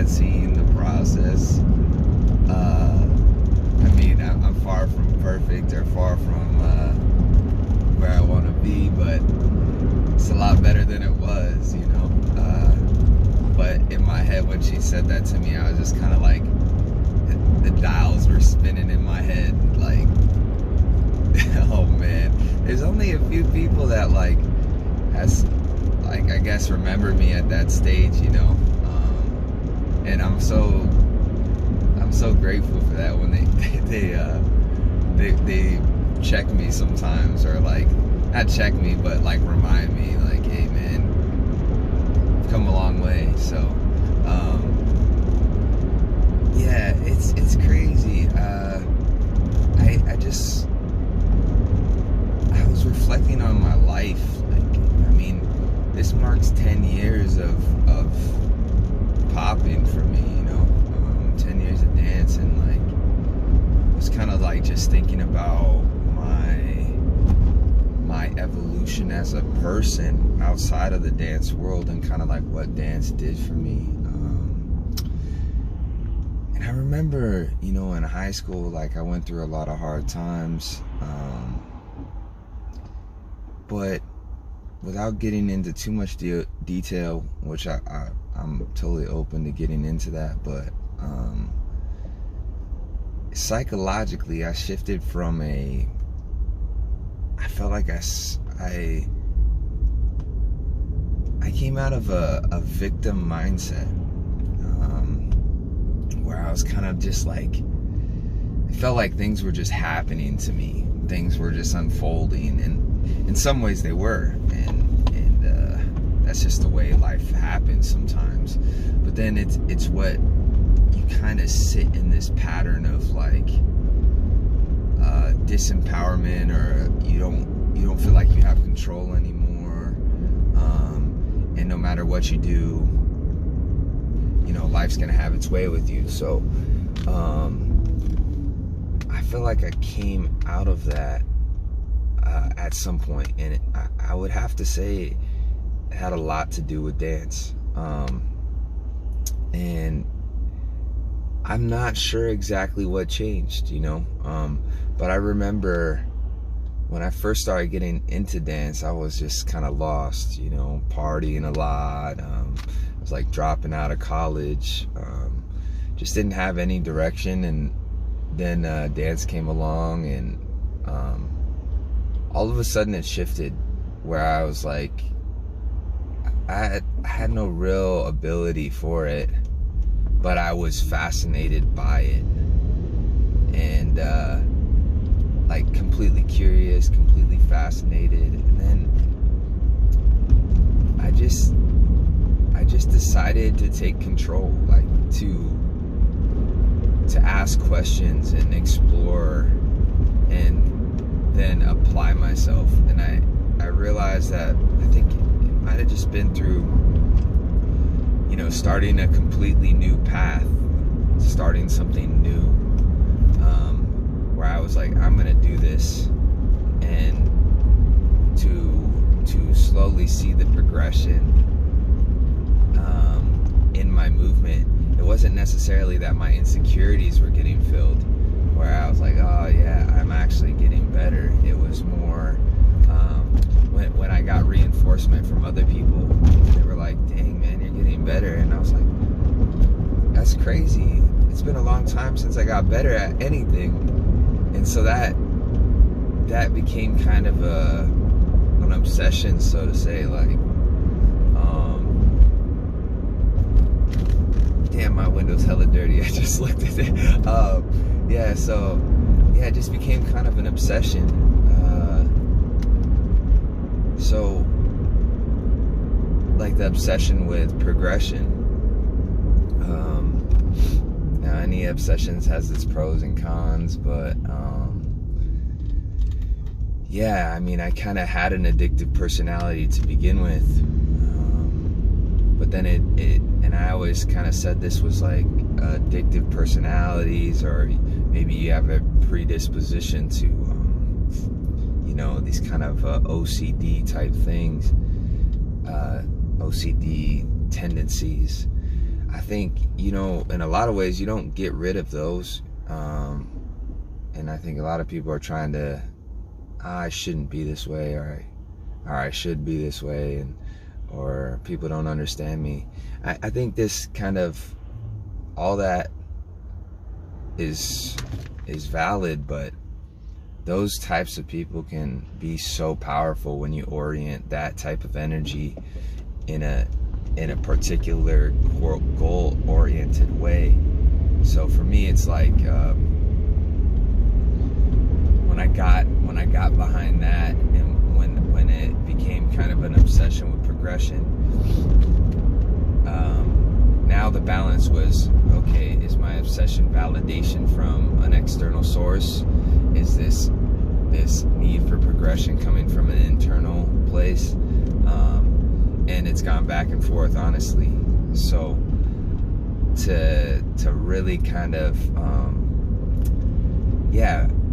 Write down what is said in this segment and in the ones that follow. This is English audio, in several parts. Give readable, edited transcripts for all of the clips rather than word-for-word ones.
that seeing the process. I mean, I'm far from perfect or far from where I want to be, but it's a lot better than it was, you know. But in my head, when she said that to me, I was just kind of like, the dials were spinning in my head, like, oh man. There's only a few people that like I guess remember me at that stage, you know. And I'm so grateful for that when they check me sometimes, or like not check me but like remind me like, hey man, you've come a long way. So yeah, it's crazy. I was reflecting on my life. Like, I mean, this marks 10 years of popping for me, you know. 10 years of dance, and like, I was kind of like just thinking about my evolution as a person outside of the dance world, and kind of like what dance did for me. And I remember, you know, in high school, like I went through a lot of hard times, but without getting into too much detail, which I'm totally open to getting into that, but psychologically, I shifted from I felt like I came out of a victim mindset, where I was kind of just like, I felt like things were just happening to me. Things were just unfolding, and in some ways they were, and that's just the way life happens sometimes. But then it's what you kind of sit in this pattern of like disempowerment, or you don't feel like you have control anymore, and no matter what you do, you know, life's gonna have its way with you. So I feel like I came out of that at some point, and I would have to say it had a lot to do with dance. And I'm not sure exactly what changed, you know, but I remember when I first started getting into dance, I was just kind of lost, you know, partying a lot. I was like dropping out of college, just didn't have any direction. And then dance came along, and all of a sudden it shifted, where I was like, I had no real ability for it, but I was fascinated by it, and like completely curious, completely fascinated. And then I just decided to take control, like to ask questions and explore, and then apply myself. And I realized that I think it might have just been through, you know, starting a completely new path, starting something new, where I was like, I'm gonna do this, and to slowly see the progression in my movement. It wasn't necessarily that my insecurities were getting filled, where I was like, oh yeah, I'm actually getting better. It was more when I got reinforcement from other people. They were like, dang man, you're getting better. And I was like, that's crazy. It's been a long time since I got better at anything. And so that became kind of an obsession, so to say. Like, damn, my window's hella dirty. I just looked at it. Yeah, so yeah, it just became kind of an obsession. So like the obsession with progression. Now any obsessions has its pros and cons, but yeah, I mean, I kind of had an addictive personality to begin with, but then and I always kind of said this was like addictive personalities, or maybe you have a predisposition to you know, these kind of OCD type things, OCD tendencies. I think, you know, in a lot of ways, you don't get rid of those. And I think a lot of people are trying to, I shouldn't be this way, or I should be this way, and or people don't understand me. I think this kind of, all that is valid, but those types of people can be so powerful when you orient that type of energy in a particular goal-oriented way. So for me, it's like when I got behind that, and when it became kind of an obsession with progression, now the balance was, okay, is my obsession validation from an external source? Is this need for progression coming from an internal place? And it's gone back and forth, honestly. So to really kind of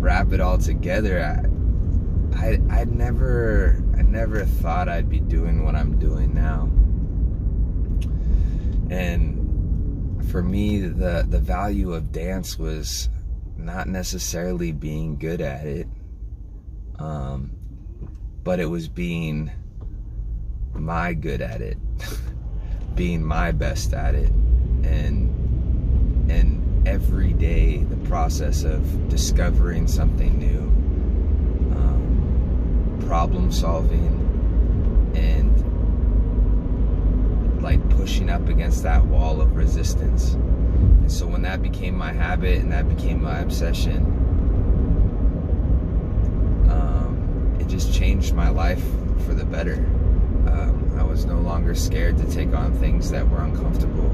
wrap it all together, I never thought I'd be doing what I'm doing now. And for me, the value of dance was not necessarily being good at it, but it was being my good at it, being my best at it, and every day the process of discovering something new, problem solving, and like pushing up against that wall of resistance. And so when that became my habit and that became my obsession, it just changed my life for the better. I was no longer scared to take on things that were uncomfortable.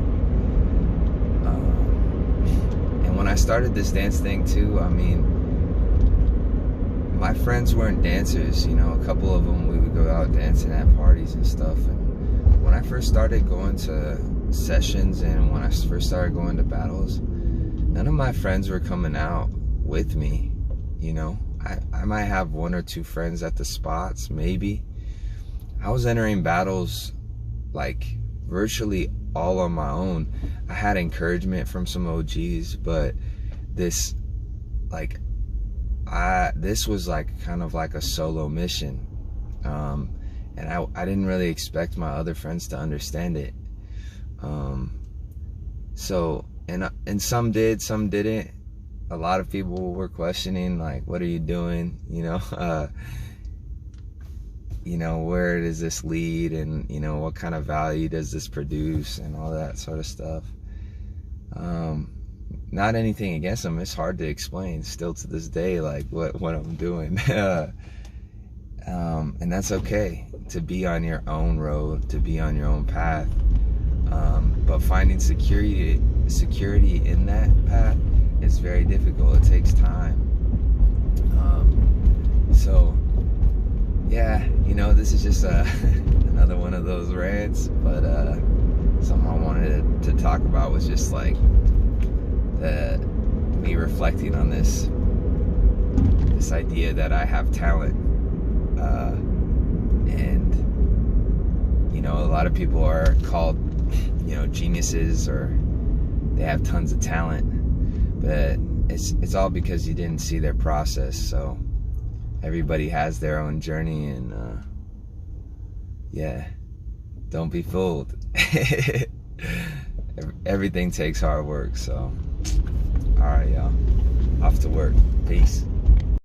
And when I started this dance thing too, I mean, my friends weren't dancers, you know. A couple of them, we would go out dancing at parties and stuff. And when I first started going to sessions and when I first started going to battles, none of my friends were coming out with me, you know. I might have one or two friends at the spots, maybe. I was entering battles like virtually all on my own. I had encouragement from some OGs, but this was like kind of like a solo mission. And I didn't really expect my other friends to understand it. So, and some did, some didn't. A lot of people were questioning, like, what are you doing? You know, where does this lead? And, you know, what kind of value does this produce? And all that sort of stuff. Not anything against them. It's hard to explain still to this day, like what I'm doing. And that's okay, to be on your own road, to be on your own path. But finding security in that path is very difficult. It takes time. So yeah, you know, this is just another one of those rants, but something I wanted to talk about was just like me reflecting on this idea that I have talent, and you know, a lot of people are called, you know, geniuses, or they have tons of talent, but it's all because you didn't see their process. So everybody has their own journey, and yeah, don't be fooled. Everything takes hard work. So all right, y'all, off to work. Peace.